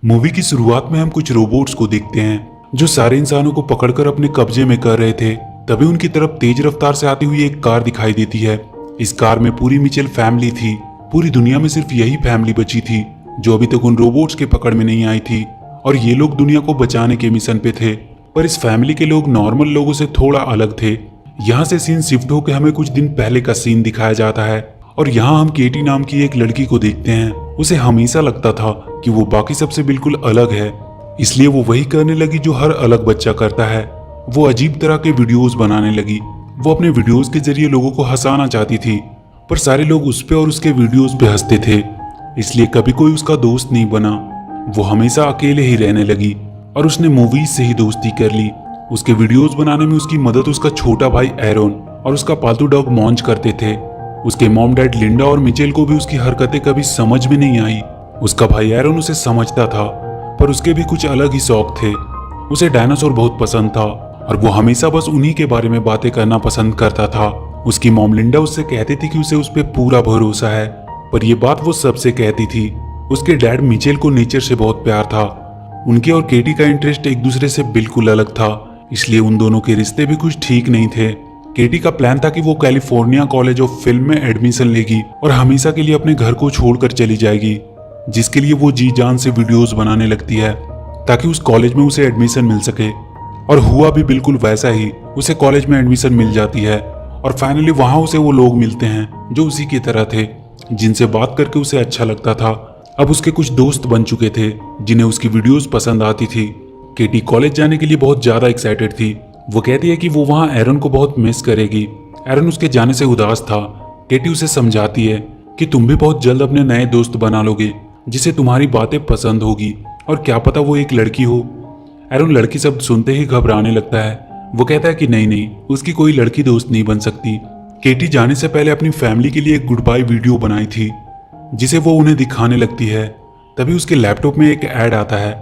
Movie की शुरुआत में हम कुछ रोबोट्स को देखते हैं जो सारे इंसानों को पकड़कर अपने कब्जे में कर रहे थे। तभी उनकी तरफ तेज रफ्तार से आती हुई एक कार दिखाई देती है। इस कार में पूरी मिचेल फैमिली थी। पूरी दुनिया में सिर्फ यही फैमिली बची थी जो अभी तक उन रोबोट्स के पकड़ में नहीं आई थी और ये लोग दुनिया को बचाने के मिशन पे थे। पर इस फैमिली के लोग नॉर्मल लोगों से थोड़ा अलग थे। यहाँ से सीन शिफ्ट होकर हमें कुछ दिन पहले का सीन दिखाया जाता है और यहाँ हम केटी नाम की एक लड़की को देखते हैं। उसे हमेशा लगता था कि वो बाकी सबसे बिल्कुल अलग है, इसलिए वो वही करने लगी जो हर अलग बच्चा करता है। वो अजीब तरह के वीडियोस बनाने लगी। वो अपने वीडियोस के जरिए लोगों को हंसाना चाहती थी, पर सारे लोग उस पे और उसके वीडियोस पे हंसते थे, इसलिए कभी कोई उसका दोस्त नहीं बना। वो हमेशा अकेले ही रहने लगी और उसने मूवीज से ही दोस्ती कर ली। उसके वीडियोस बनाने में उसकी मदद उसका छोटा भाई एरोन और उसका पालतू डॉग मॉन्च करते थे। उसके मॉम डैड लिंडा और मिचेल को भी उसकी हरकतें कभी समझ में नहीं आई। उसका भाई एरोन उसे समझता था, पर उसके भी कुछ अलग ही शौक थे। उसे डायनासोर बहुत पसंद था और वो हमेशा बस उन्हीं के बारे में बातें करना पसंद करता था। उसकी मॉम लिंडा उससे कहती थी कि उसे उस पर पूरा भरोसा है, पर यह बात वो सबसे कहती थी। उसके डैड मिचेल को नेचर से बहुत प्यार था। उनके और केटी का इंटरेस्ट एक दूसरे से बिल्कुल अलग था, इसलिए उन दोनों के रिश्ते भी कुछ ठीक नहीं थे। केटी का प्लान था कि वो कैलिफोर्निया कॉलेज ऑफ फिल्म में एडमिशन लेगी और हमेशा के लिए अपने घर को छोड़कर चली जाएगी, जिसके लिए वो जी जान से वीडियोस बनाने लगती है ताकि उस कॉलेज में उसे एडमिशन मिल सके। और हुआ भी बिल्कुल वैसा ही। उसे कॉलेज में एडमिशन मिल जाती है और फाइनली वहां उसे वो लोग मिलते हैं जो उसी की तरह थे, जिनसे बात करके उसे अच्छा लगता था। अब उसके कुछ दोस्त बन चुके थे जिन्हें उसकी वीडियोस पसंद आती थी। केटी कॉलेज जाने के लिए बहुत ज्यादा एक्साइटेड थी। वो कहती है कि वो वहां एरन को बहुत मिस करेगी। एरन उसके जाने से उदास था। केटी उसे समझाती है कि तुम भी बहुत जल्द अपने नए दोस्त बना लोगे जिसे तुम्हारी बातें पसंद होगी, और क्या पता वो एक लड़की हो। एरन लड़की शब्द सुनते ही घबराने लगता है। वो कहता है कि नहीं, उसकी कोई लड़की दोस्त नहीं बन सकती। केटी जाने से पहले अपनी फैमिली के लिए एक गुड बाय वीडियो बनाई थी जिसे वो उन्हें दिखाने लगती है। तभी उसके लैपटॉप में एक ऐड आता है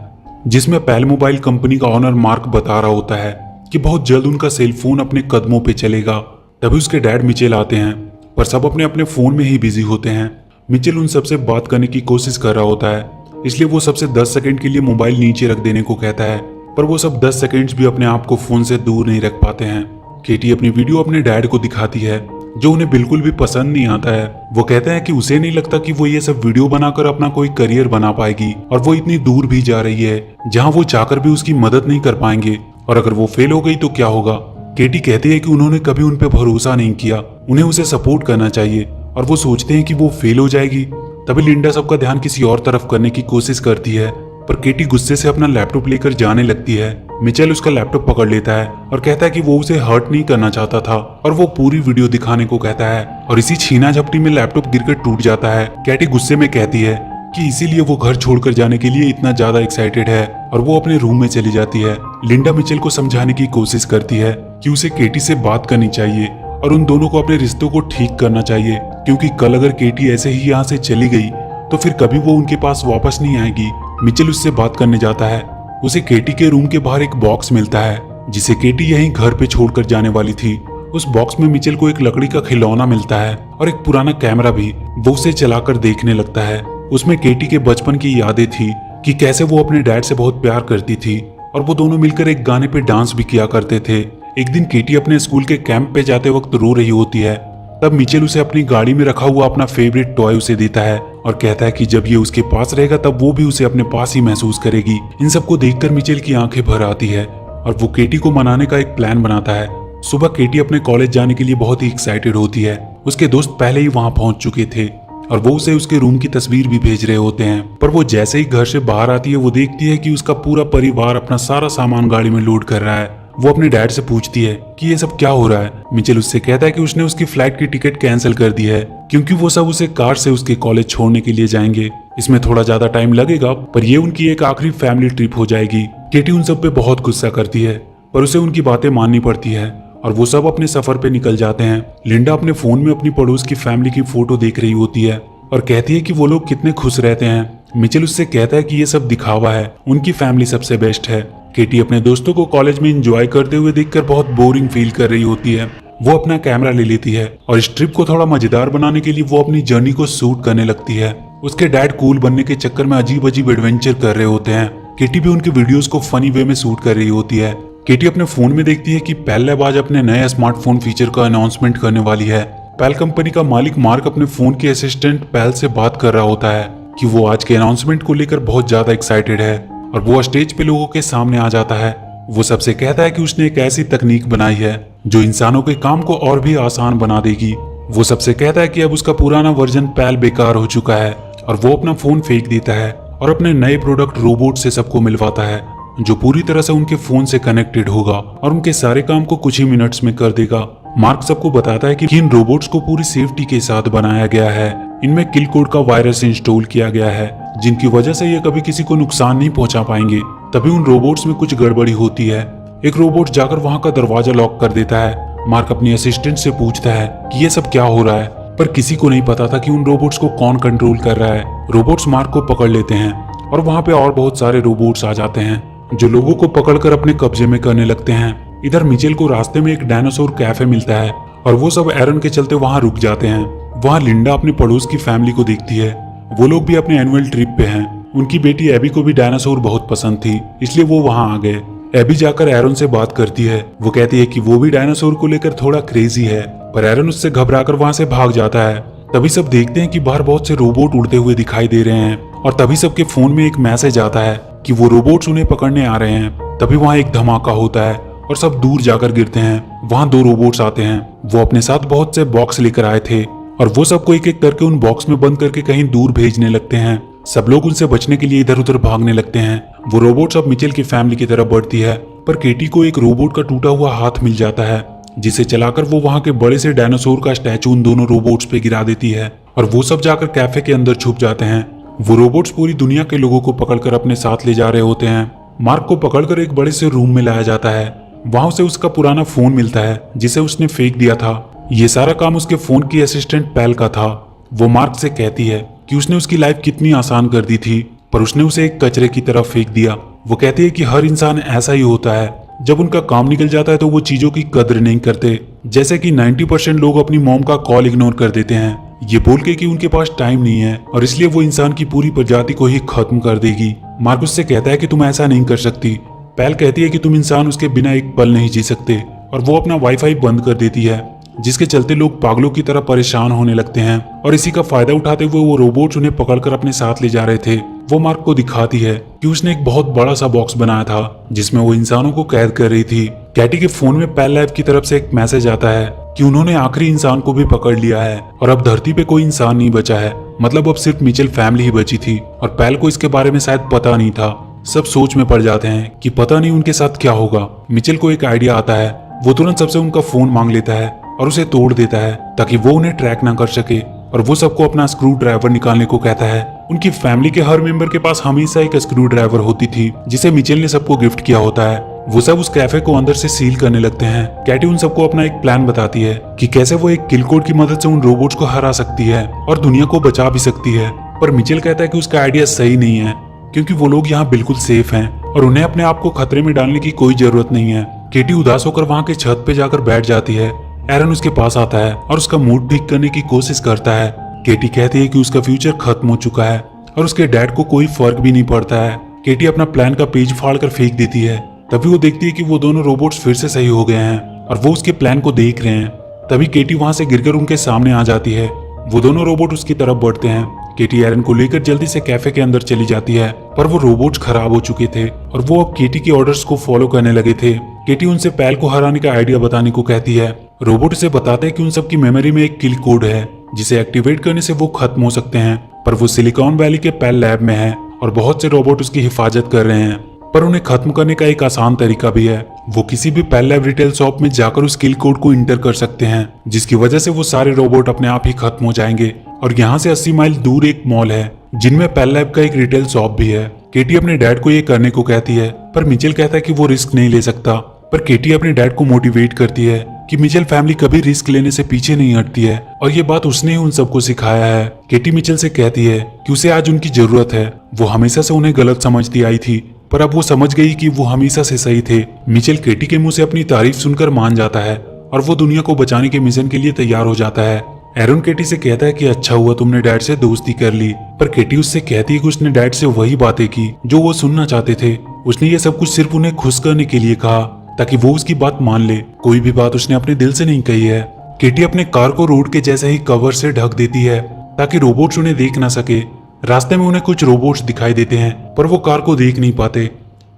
जिसमें पैल मोबाइल कंपनी का ऑनर मार्क बता रहा होता है कि बहुत जल्द उनका सेल फोन अपने कदमों पे चलेगा। तभी उसके डैड मिचेल आते हैं, पर सब अपने अपने फोन में ही बिजी होते हैं। मिचेल उन सबसे बात करने की कोशिश कर रहा होता है, इसलिए वो सबसे 10 सेकंड के लिए मोबाइल नीचे रख देने को कहता है, पर वो सब 10 सेकंड्स भी अपने आप को फोन से दूर नहीं रख पाते हैं। केटी अपनी वीडियो अपने डैड को दिखाती है जो उन्हें बिल्कुल भी पसंद नहीं आता है। वो कहते हैं कि उसे नहीं लगता कि वो ये सब वीडियो बनाकर अपना कोई करियर बना पाएगी और वो इतनी दूर भी जा रही है जहां वो चाहकर भी उसकी मदद नहीं कर पाएंगे, और अगर वो फेल हो गई तो क्या होगा। केटी कहती है कि उन्होंने कभी उन पे भरोसा नहीं किया, उन्हें उसे सपोर्ट करना चाहिए, और वो सोचते हैं कि वो फेल हो जाएगी। तभी लिंडा सबका ध्यान किसी और तरफ करने की कोशिश करती है, पर केटी गुस्से से अपना लैपटॉप लेकर जाने लगती है। मिचेल उसका लैपटॉप पकड़ लेता है और कहता है कि वो उसे हर्ट नहीं करना चाहता था, और वो पूरी वीडियो दिखाने को कहता है, और इसी छीना झपटी में लैपटॉप गिरकर टूट जाता है। केटी गुस्से में कहती है कि इसीलिए वो घर छोड़कर जाने के लिए इतना ज्यादा एक्साइटेड है, और वो अपने रूम में चली जाती है। लिंडा मिचेल को समझाने की कोशिश करती है कि उसे केटी से बात करनी चाहिए और उन दोनों को अपने रिश्तों को ठीक करना चाहिए, क्योंकि कल अगर केटी ऐसे ही यहाँ से चली गई तो फिर कभी वो उनके पास वापस नहीं आएगी। मिचेल उससे बात करने जाता है। उसे केटी के रूम के बाहर एक बॉक्स मिलता है जिसे केटी यहीं घर पे छोड़कर जाने वाली थी। उस बॉक्स में मिचेल को एक लकड़ी का खिलौना मिलता है और एक पुराना कैमरा भी। वो उसे चलाकर देखने लगता है। उसमें केटी के बचपन की यादें थी कि कैसे वो अपने डैड से बहुत प्यार करती थी और वो दोनों मिलकर एक गाने पे डांस भी किया करते थे। एक दिन केटी अपने स्कूल के कैंप पे जाते वक्त रो रही होती है। तब मिचेल उसे अपनी गाड़ी में रखा हुआ अपना फेवरेट टॉय उसे देता है और कहता है कि जब ये उसके पास रहेगा तब वो भी उसे अपने पास ही महसूस करेगी। इन सबको देखकर मिचेल की आंखें भर आती है और वो केटी को मनाने का एक प्लान बनाता है। सुबह केटी अपने कॉलेज जाने के लिए बहुत ही एक्साइटेड होती है। उसके दोस्त पहले ही वहां पहुंच चुके थे और वो उसे उसके रूम की तस्वीर भी भेज रहे होते हैं, पर वो जैसे ही घर से बाहर आती है वो देखती है कि उसका पूरा परिवार अपना सारा सामान गाड़ी में लोड कर रहा है। वो अपने डैड से पूछती है कि ये सब क्या हो रहा है। मिचेल उससे कहता है कि उसने उसकी फ्लाइट की टिकट कैंसिल कर दी है क्योंकि वो सब उसे कार से उसके कॉलेज छोड़ने के लिए जाएंगे। इसमें थोड़ा ज्यादा टाइम लगेगा, पर ये उनकी एक आखिरी फैमिली ट्रिप हो जाएगी। केटी उन सब पे बहुत गुस्सा करती है, पर उसे उनकी बातें माननी पड़ती है और वो सब अपने सफर पे निकल जाते हैं। लिंडा अपने फोन में अपनी पड़ोस की फैमिली की फोटो देख रही होती है और कहती है कि वो लोग कितने खुश रहते हैं। मिचेल उससे कहता है कि ये सब दिखावा है, उनकी फैमिली सबसे बेस्ट है। केटी अपने दोस्तों को कॉलेज में एंजॉय करते हुए देखकर बहुत बोरिंग फील कर रही होती है। वो अपना कैमरा ले लेती है और इस ट्रिप को थोड़ा मजेदार बनाने के लिए वो अपनी जर्नी को शूट करने लगती है। उसके डैड कूल बनने के चक्कर में अजीब अजीब एडवेंचर कर रहे होते हैं। केटी भी उनके वीडियोस को फनी वे में शूट कर रही होती है। केटी अपने फोन में देखती है कि पेल लैब आज अपने नए स्मार्टफोन फीचर का अनाउंसमेंट करने वाली है। पेल कंपनी का मालिक मार्क अपने फोन के असिस्टेंट पेल से बात कर रहा होता है कि वो आज के अनाउंसमेंट को लेकर बहुत ज्यादा एक्साइटेड है और वो स्टेज पे लोगों के सामने आ जाता है। वो सबसे कहता है कि उसने एक ऐसी तकनीक बनाई है जो इंसानों के काम को और भी आसान बना देगी। वो सबसे कहता है कि अब उसका पुराना वर्जन पेल बेकार हो चुका है और वो अपना फोन फेंक देता है और अपने नए प्रोडक्ट रोबोट से सबको मिलवाता है जो पूरी तरह से उनके फोन से कनेक्टेड होगा और उनके सारे काम को कुछ ही मिनट्स में कर देगा। मार्क सबको बताता है कि इन रोबोट्स को पूरी सेफ्टी के साथ बनाया गया है। इनमें किल कोड का वायरस इंस्टॉल किया गया है जिनकी वजह से ये कभी किसी को नुकसान नहीं पहुंचा पाएंगे। तभी उन रोबोट्स में कुछ गड़बड़ी होती है। एक रोबोट जाकर वहां का दरवाजा लॉक कर देता है। मार्क अपनी असिस्टेंट से पूछता है कि ये सब क्या हो रहा है, पर किसी को नहीं पता था कि उन रोबोट्स को कौन कंट्रोल कर रहा है। रोबोट्स मार्क को पकड़ लेते हैं और वहां पे और बहुत सारे रोबोट्स आ जाते हैं जो लोगों को पकड़कर अपने कब्जे में करने लगते हैं। इधर मिचेल को रास्ते में एक डायनासोर कैफे मिलता है और वो सब एरन के चलते वहां रुक जाते हैं। वहां लिंडा अपने पड़ोस की फैमिली को देखती है। वो लोग भी अपने एनुअल ट्रिप पे हैं। उनकी बेटी एबी को भी डायनासोर बहुत पसंद थी, इसलिए वो वहां आ गए। एबी जाकर एरन से बात करती है। वो कहती है कि वो भी डायनासोर को लेकर थोड़ा क्रेजी है, पर एरन उससे घबराकर वहां से भाग जाता है। तभी सब देखते हैं कि बाहर बहुत से रोबोट उड़ते हुए दिखाई दे रहे हैं और तभी सबके फोन में एक मैसेज आता है कि वो रोबोट्स उन्हें पकड़ने आ रहे हैं। तभी वहां एक धमाका होता है और सब दूर जाकर गिरते हैं। वहां 2 रोबोट्स आते हैं। वो अपने साथ बहुत से बॉक्स लेकर आए थे और वो सबको एक एक करके उन बॉक्स में बंद करके कहीं दूर भेजने लगते हैं। सब लोग उनसे बचने के लिए इधर उधर भागने लगते हैं। वो रोबोट्स अब मिचेल की फैमिली की तरफ बढ़ती है, पर केटी को एक रोबोट का टूटा हुआ हाथ मिल जाता है जिसे चलाकर वो वहां के बड़े से डायनासोर का स्टैचू उन दोनों रोबोट्स पे गिरा देती है और वो सब जाकर कैफे के अंदर छुप जाते हैं। वो रोबोट्स पूरी दुनिया के लोगों को पकड़कर अपने साथ ले जा रहे होते हैं। मार्क को पकड़कर एक बड़े से रूम में लाया जाता है। वहां उसे उसका पुराना फोन मिलता है जिसे उसने फेंक दिया था। ये सारा काम उसके फोन की असिस्टेंट पेल का था। वो मार्क से कहती है कि उसने उसकी लाइफ कितनी आसान कर दी थी, पर उसने उसे एक कचरे की तरफ फेंक दिया। वो कहती है कि हर इंसान ऐसा ही होता है, जब उनका काम निकल जाता है तो वो चीजों की कदर नहीं करते। जैसे कि 90% लोग अपनी मॉम का कॉल इग्नोर कर देते हैं, ये बोल के कि उनके पास टाइम नहीं है और इसलिए वो इंसान की पूरी प्रजाति को ही खत्म कर देगी। मार्क उससे कहता है कि तुम ऐसा नहीं कर सकती। पेल कहती है कि तुम इंसान उसके बिना एक पल नहीं जी सकते और वो अपना वाईफाई बंद कर देती है, जिसके चलते लोग पागलों की तरह परेशान होने लगते हैं और इसी का फायदा उठाते हुए वो रोबोट्स उन्हें पकड़कर अपने साथ ले जा रहे थे। वो मार्क को दिखाती है कि उसने एक बहुत बड़ा सा बॉक्स बनाया था जिसमें वो इंसानों को कैद कर रही थी। कैटी के फोन में पेल लैब की तरफ से एक मैसेज आता है कि उन्होंने आखिरी इंसान को भी पकड़ लिया है और अब धरती पे कोई इंसान नहीं बचा है। मतलब अब सिर्फ मिचेल फैमिली ही बची थी और पेल को इसके बारे में शायद पता नहीं था। सब सोच में पड़ जाते हैं कि पता नहीं उनके साथ क्या होगा। मिचेल को एक आइडिया आता है। वो तुरंत सबसे उनका फोन मांग लेता है और उसे तोड़ देता है ताकि वो उन्हें ट्रैक ना कर सके और वो सबको अपना स्क्रू ड्राइवर निकालने को कहता है। उनकी फैमिली के हर मेंबर के पास हमेशा एक स्क्रू ड्राइवर होती थी जिसे मिचेल ने सबको गिफ्ट किया होता है। वो सब उस कैफे को अंदर से सील करने लगते हैं। कैटी उन सबको अपना एक प्लान बताती है कि कैसे वो एक किल कोड की मदद से उन रोबोट्स को हरा सकती है और दुनिया को बचा भी सकती है। पर मिचेल कहता है कि उसका आइडिया सही नहीं है क्योंकि वो लोग यहाँ बिल्कुल सेफ हैं और उन्हें अपने आप को खतरे में डालने की कोई जरूरत नहीं है। केटी उदास होकर वहाँ के छत पे जाकर बैठ जाती है। एरन उसके पास आता है और उसका मूड ठीक करने की कोशिश करता है। केटी कहती है कि उसका फ्यूचर खत्म हो चुका है और उसके डैड को कोई फर्क भी नहीं पड़ता है। केटी अपना प्लान का पेज फाड़कर फेंक देती है। तभी वो देखती है कि वो दोनों रोबोट्स फिर से सही हो गए हैं और वो उसके प्लान को देख रहे हैं। तभी केटी वहां से गिरकर उनके सामने आ जाती है। वो दोनों रोबोट उसकी तरफ बढ़ते हैं। केटी एरन को लेकर जल्दी से कैफे के अंदर चली जाती है, पर वो रोबोट्स खराब हो चुके थे और वो अब केटी के ऑर्डर्स को फॉलो करने लगे थे। केटी उनसे पेल को हराने का आइडिया बताने को कहती है। रोबोट उसे बताते हैं कि उन सबकी मेमोरी में एक किल कोड है जिसे एक्टिवेट करने से वो खत्म हो सकते हैं, पर वो सिलिकॉन वैली के पेल लैब में है और बहुत से रोबोट उसकी हिफाजत कर रहे हैं। पर उन्हें खत्म करने का एक आसान तरीका भी है। वो किसी भी पेल लैब रिटेल शॉप में जाकर उस किल कोड को इंटर कर सकते हैं, जिसकी वजह से वो सारे रोबोट अपने आप ही खत्म हो जाएंगे। और यहाँ से 80 माइल दूर एक मॉल है जिनमें पेल लैब का एक रिटेल शॉप भी है। केटी अपने डैड को ये करने को कहती है, पर मिचेल कहता है कि वो रिस्क नहीं ले सकता। पर केटी अपने डैड को मोटिवेट करती है कि मिचेल फैमिली कभी रिस्क लेने से पीछे नहीं हटती है और ये बात उसने ही उन सबको सिखाया है। केटी मिचेल से कहती है कि उसे आज उनकी जरूरत है। वो हमेशा से उन्हें गलत समझती आई थी, पर अब वो समझ गई कि वो हमेशा से सही थे। मिचेल केटी के मुंह से अपनी तारीफ सुनकर मान जाता है और वो दुनिया को बचाने के मिशन के लिए तैयार हो जाता है। एरन केटी से कहता है कि अच्छा हुआ तुमने डैड से दोस्ती कर ली, पर केटी उससे कहती है कि उसने डैड से वही बातें की जो वो सुनना चाहते थे। उसने ये सब कुछ सिर्फ उन्हें खुश करने के लिए कहा ताकि वो उसकी बात मान ले। कोई भी बात उसने अपने दिल से नहीं कही है। केटी अपने कार को रोड के जैसे ही कवर से ढक देती है ताकि रोबोट्स उन्हें देख ना सके। रास्ते में उन्हें कुछ रोबोट्स दिखाई देते हैं पर वो कार को देख नहीं पाते।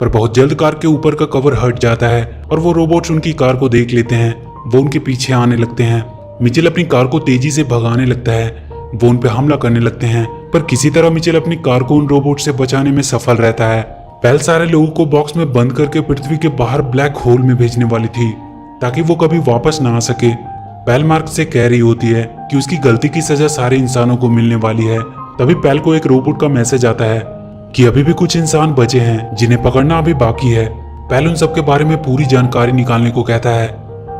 पर बहुत जल्द कार के ऊपर का कवर हट जाता है और वो रोबोट्स उनकी कार को देख लेते हैं। वो उनके पीछे आने लगते हैं। मिचेल अपनी कार को तेजी से भगाने लगता है। वो उन पे हमला करने लगते हैं, पर किसी तरह मिचेल अपनी कार को उन रोबोट से बचाने में सफल रहता है। पेल सारे लोगों को बॉक्स में बंद करके पृथ्वी के बाहर ब्लैक होल में भेजने वाली थी ताकि वो कभी वापस ना आ सके। पेल मार्क से कह रही होती है कि उसकी गलती की सजा सारे इंसानों को मिलने वाली है। तभी पेल को एक रोबोट का मैसेज आता है कि अभी भी कुछ इंसान बचे हैं जिन्हें पकड़ना अभी बाकी है। पेल उन सबके बारे में पूरी जानकारी निकालने को कहता है।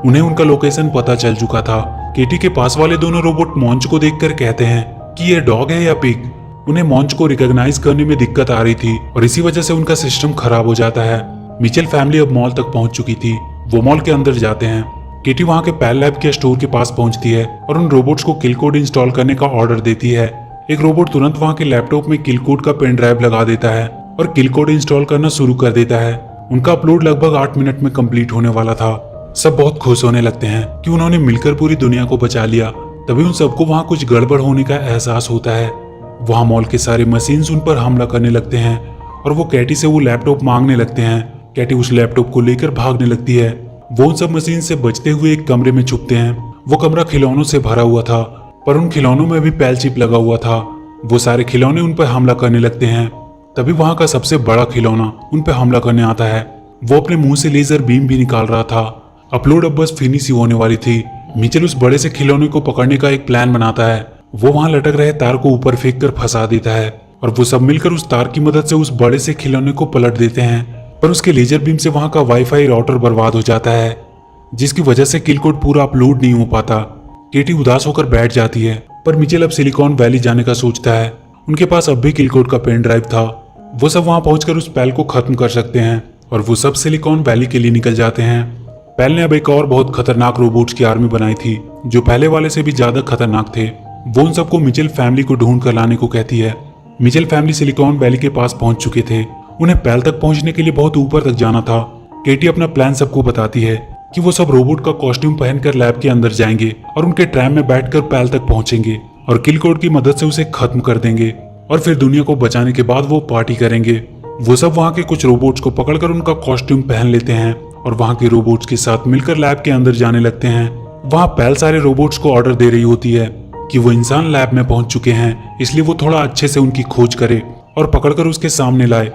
उन्हें उनका लोकेशन पता चल चुका था। केटी के पास वाले दोनों रोबोट मॉन्च को देखकर कहते हैं कि ये डॉग है या पिग। उन्हें मॉन्च को रिकॉग्नाइज करने में दिक्कत आ रही थी और इसी वजह से उनका सिस्टम खराब हो जाता है। मिचेल फैमिली अब मॉल तक पहुंच चुकी थी। वो मॉल के अंदर जाते हैं। केटी वहां के पेल लैब के स्टोर के पास पहुंचती है और उन रोबोट्स को किल कोड इंस्टॉल करने का ऑर्डर देती है। एक रोबोट तुरंत वहां के लैपटॉप में किल कोड का पेन ड्राइव लगा देता है और किल कोड इंस्टॉल करना शुरू कर देता है। उनका अपलोड लगभग 8 मिनट में कंप्लीट होने वाला था। सब बहुत खुश होने लगते हैं कि उन्होंने मिलकर पूरी दुनिया को बचा लिया। तभी उन सबको वहां कुछ गड़बड़ होने का एहसास होता है। वहां मॉल के सारे मशीन्स उन पर हमला करने लगते हैं और वो कैटी से वो लैपटॉप मांगने लगते हैं। कैटी उस लैपटॉप को लेकर भागने लगती है। वो उन सब मशीन से बचते हुए एक कमरे में छुपते हैं। वो कमरा खिलौनों से भरा हुआ था, पर उन खिलौनों में भी पेल चिप लगा हुआ था। वो सारे खिलौने उन पर हमला करने लगते हैं। तभी वहां का सबसे बड़ा खिलौना उन पर हमला करने आता है। वो अपने मुंह से लेजर बीम भी निकाल रहा था। अपलोड अब बस फिनिश ही होने वाली थी। मिचेल उस बड़े से खिलौने को पकड़ने का एक प्लान बनाता है। वो वहां लटक रहे तार को ऊपर फेंक कर फंसा देता है और वो सब मिलकर उस तार की मदद से उस बड़े से खिलौने को पलट देते हैं। पर उसके लेजर बीम से वहां का वाईफाई राउटर बर्बाद हो जाता है, जिसकी वजह से किल कोड पूरा अपलोड नहीं हो पाता। केटी उदास होकर बैठ जाती है, पर मिचेल अब सिलिकॉन वैली जाने का सोचता है। उनके पास अब भी किल कोड का पेन ड्राइव था। वो सब वहां पहुंचकर उस पेल को खत्म कर सकते हैं और वो सब सिलिकॉन वैली के लिए निकल जाते हैं। पेल ने अब एक और बहुत खतरनाक रोबोट्स की आर्मी बनाई थी जो पहले वाले से भी ज्यादा खतरनाक थे। वो उन सबको मिचेल फैमिली को ढूंढ कर लाने को कहती है। मिचेल फैमिली सिलिकॉन वैली के पास पहुंच चुके थे। उन्हें पेल तक पहुंचने के लिए बहुत ऊपर तक जाना था। केटी अपना प्लान सबको बताती है कि वो सब रोबोट का कॉस्ट्यूम पहनकर लैब के अंदर जाएंगे और उनके ट्रैम में बैठकर पेल तक पहुंचेंगे और किल कोड की मदद से उसे खत्म कर देंगे और फिर दुनिया को बचाने के बाद वो पार्टी करेंगे। वो सब वहां के कुछ रोबोट्स को पकड़कर उनका कॉस्ट्यूम पहन लेते हैं और वहां के रोबोट्स के साथ मिलकर लैब के अंदर जाने लगते हैं। वहां पेल सारे रोबोट्स को ऑर्डर दे रही होती है कि वो इंसान लैब में पहुंच चुके हैं, इसलिए वो थोड़ा अच्छे से उनकी खोज करे और पकड़कर उसके सामने लाए।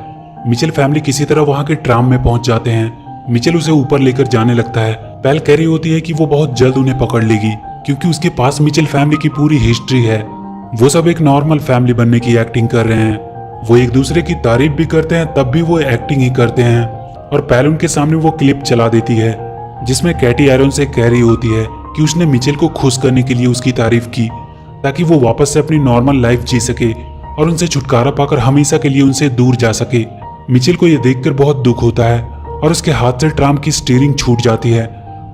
मिचेल फैमिली किसी तरह वहां के ट्राम में पहुंच जाते हैं। मिचेल उसे ऊपर लेकर जाने लगता है। पेल कह रही होती है कि वो बहुत जल्द उन्हें पकड़ लेगी क्योंकि उसके पास मिचेल फैमिली की पूरी हिस्ट्री है। वो सब एक नॉर्मल फैमिली बनने की एक्टिंग कर रहे हैं। वो एक दूसरे की तारीफ भी करते हैं, तब भी वो एक्टिंग ही करते हैं। और पेल उनके सामने वो क्लिप चला देती है जिसमें कैटी एरन से कह रही होती है कि उसने मिचेल को खुश करने के लिए उसकी तारीफ की ताकि वो वापस से अपनी नॉर्मल लाइफ जी सके और उनसे छुटकारा पाकर हमेशा के लिए उनसे दूर जा सके। मिचेल को यह देखकर बहुत दुख होता है और उसके हाथ से ट्राम की स्टीयरिंग छूट जाती है।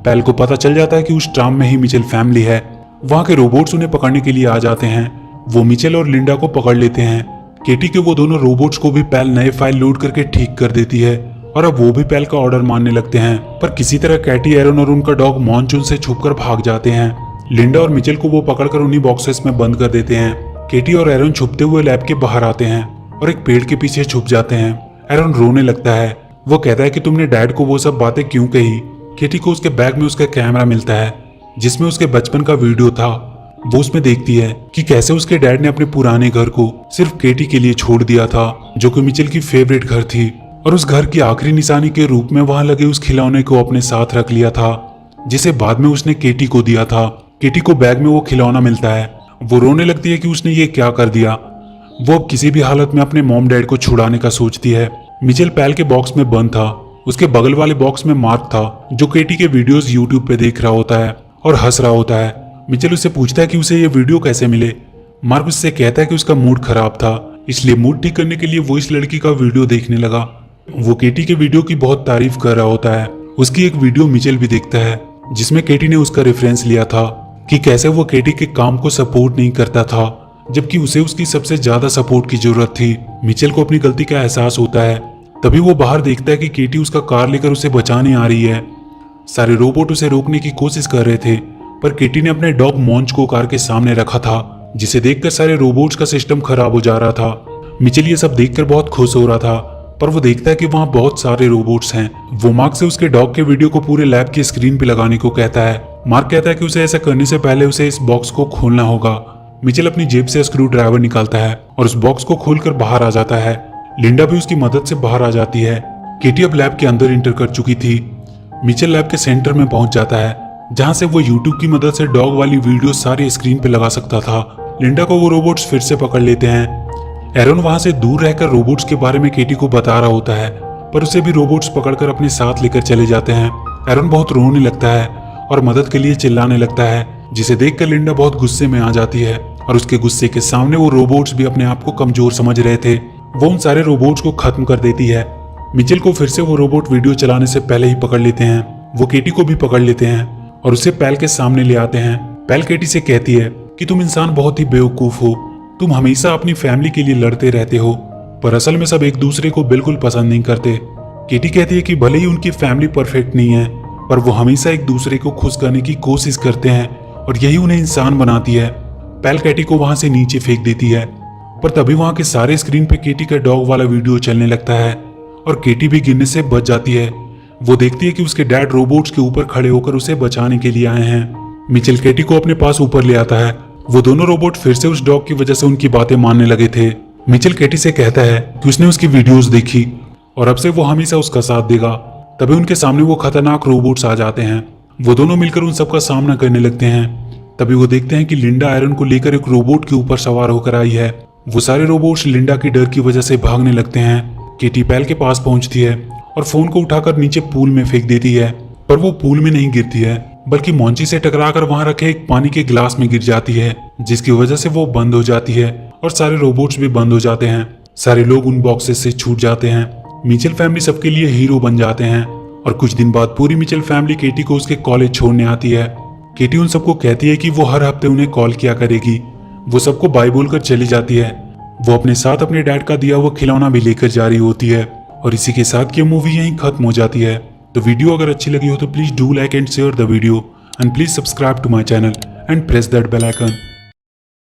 पेल को पता चल जाता है कि उस ट्राम में ही मिचेल फैमिली है। वहां के रोबोट्स उन्हें पकड़ने के लिए आ जाते हैं। वो मिचेल और लिंडा को पकड़ लेते हैं। केटी के वो दोनों रोबोट्स को भी पेल नए फाइल लोड करके ठीक कर देती है और अब वो भी पेल का ऑर्डर मानने लगते हैं। पर किसी तरह कैटी, एरन और उनका डॉग मॉन्चून से छुपकर भाग जाते हैं। लिंडा और मिचेल को वो पकड़कर उन्हीं बॉक्सेस में बंद कर देते हैं। केटी और एरन छुपते हुए लैब के बाहर आते हैं और एक पेड़ के पीछे छुप जाते हैं। एरन रोने लगता है। वो कहता है कि तुमने डैड को वो सब बातें क्यों कही। केटी को उसके बैग में उसका कैमरा मिलता है जिसमें उसके बचपन का वीडियो था। वो उसमें देखती है कि कैसे उसके डैड ने अपने पुराने घर को सिर्फ केटी के लिए छोड़ दिया था, जो कि मिचेल की फेवरेट घर थी, और उस घर की आखिरी निशानी के रूप में वहां लगे उस खिलौने को अपने साथ रख लिया था जिसे बाद में उसने केटी को दिया था। केटी को बैग में वो खिलौना मिलता है। वो रोने लगती है कि उसने ये क्या कर दिया। वो अब किसी भी हालत में अपने मॉम डैड को छुड़ाने का सोचती है। मिचेल पेल के बॉक्स में बंद था। उसके बगल वाले बॉक्स में मार्क था जो केटी के वीडियोस यूट्यूब पे देख रहा होता है और हंस रहा होता है। मिचेल उससे पूछता है कि उसे ये वीडियो कैसे मिले। मार्क उससे कहता है कि उसका मूड खराब था, इसलिए मूड ठीक करने के लिए वो इस लड़की का वीडियो देखने लगा। वो केटी के वीडियो की बहुत तारीफ कर रहा होता है। उसकी एक वीडियो मिचेल भी देखता है जिसमें केटी ने उसका रेफरेंस लिया था। कि कैसे वो केटी के काम को सपोर्ट नहीं करता था, जबकि उसे उसकी सबसे ज्यादा सपोर्ट की जरूरत थी। मिचेल को अपनी गलती का एहसास होता है। तभी वो बाहर देखता है कि केटी उसका कार लेकर उसे बचाने आ रही है। सारे रोबोट उसे रोकने की कोशिश कर रहे थे, पर केटी ने अपने डॉग मॉन्च को कार के सामने रखा था, जिसे देखकर सारे रोबोट्स का सिस्टम खराब हो जा रहा था। मिचेल ये सब देखकर बहुत खुश हो रहा था, पर वो देखता है कि वहाँ बहुत सारे रोबोट्स हैं। वो मार्क से उसके डॉग के वीडियो को पूरे लैब की स्क्रीन पे लगाने को कहता है। मार्क कहता है कि उसे ऐसा करने से पहले उसे इस बॉक्स को खोलना होगा। मिचेल अपनी जेब से स्क्रू ड्राइवर निकालता है और उस बॉक्स को खोलकर बाहर आ जाता है। लिंडा भी उसकी मदद से बाहर आ जाती है। केटी अब लैब के अंदर इंटर कर चुकी थी। मिचेल लैब के सेंटर में पहुंच जाता है, जहां से वो यूट्यूब की मदद से डॉग वाली वीडियो सारी स्क्रीन पे लगा सकता था। लिंडा को वो रोबोट्स फिर से पकड़ लेते हैं। एरन वहां से दूर रहकर रोबोट्स के बारे में केटी को बता रहा होता है, पर उसे भी रोबोट्स पकड़कर अपने साथ लेकर चले जाते हैं। एरन बहुत रोने लगता है और मदद के लिए चिल्लाने लगता है, जिसे देखकर लिंडा बहुत गुस्से में आ जाती है और उसके गुस्से के सामने वो रोबोट्स भी अपने आप को कमजोर समझ रहे थे। वो उन सारे रोबोट्स को खत्म कर देती है। मिचेल को फिर से वो रोबोट वीडियो चलाने से पहले ही पकड़ लेते हैं। वो केटी को भी पकड़ लेते हैं और उसे पैल के सामने ले आते हैं। पैल केटी से कहती है कि तुम इंसान बहुत ही बेवकूफ हो, तुम हमेशा अपनी फैमिली के लिए लड़ते रहते हो, पर असल में सब एक दूसरे को बिल्कुल पसंद नहीं करते। केटी कहती है कि भले ही उनकी फैमिली परफेक्ट नहीं है, पर वो हमेशा एक दूसरे को खुश करने की कोशिश करते हैं और यही उन्हें इंसान बनाती है। पैल केटी को वहां से नीचे फेंक देती है, पर तभी वहां के सारे स्क्रीन पे केटी का डॉग वाला वीडियो चलने लगता है और केटी भी गिरने से बच जाती है। वो देखती है कि उसके डैड रोबोट्स के ऊपर खड़े होकर उसे बचाने के लिए आए हैं। मिचेल केटी को अपने पास ऊपर ले आता है। वो दोनों रोबोट फिर से उस डॉग की वजह से उनकी बातें मानने लगे थे। मिचेल केटी से कहता है कि उसने उसकी वीडियोस देखी और अब से वो हमेशा उसका साथ देगा। तभी उनके सामने वो खतरनाक रोबोट्स आ जाते हैं। वो दोनों मिलकर उन सबका सामना करने लगते हैं। तभी वो देखते हैं कि लिंडा आयरन को लेकर एक रोबोट के ऊपर सवार होकर आई है। वो सारे रोबोट्स लिंडा की डर की वजह से भागने लगते हैं। केटी पैल के पास पहुंचती है और फोन को उठाकर नीचे पूल में फेंक देती है, पर वो पूल में नहीं गिरती है, बल्कि मॉन्ची से टकराकर वहां रखे एक पानी के गिलास में गिर जाती है, जिसकी वजह से वो बंद हो जाती है और सारे रोबोट्स भी बंद हो जाते हैं। सारे लोग उन बॉक्सेस से छूट जाते हैं। मिचेल फैमिली सबके लिए हीरो बन जाते हैं और कुछ दिन बाद पूरी मिचेल फैमिली केटी को उसके कॉलेज छोड़ने आती है। केटी उन सबको कहती है कि वो हर हफ्ते उन्हें कॉल किया करेगी। वो सबको बाय बोलकर चली जाती है। वो अपने साथ अपने डैड का दिया हुआ खिलौना भी लेकर जा रही होती है और इसी के साथ ये मूवी यहीं खत्म हो जाती है। तो वीडियो अगर अच्छी लगी हो तो please do like and share the video and please subscribe to my channel and press that bell icon.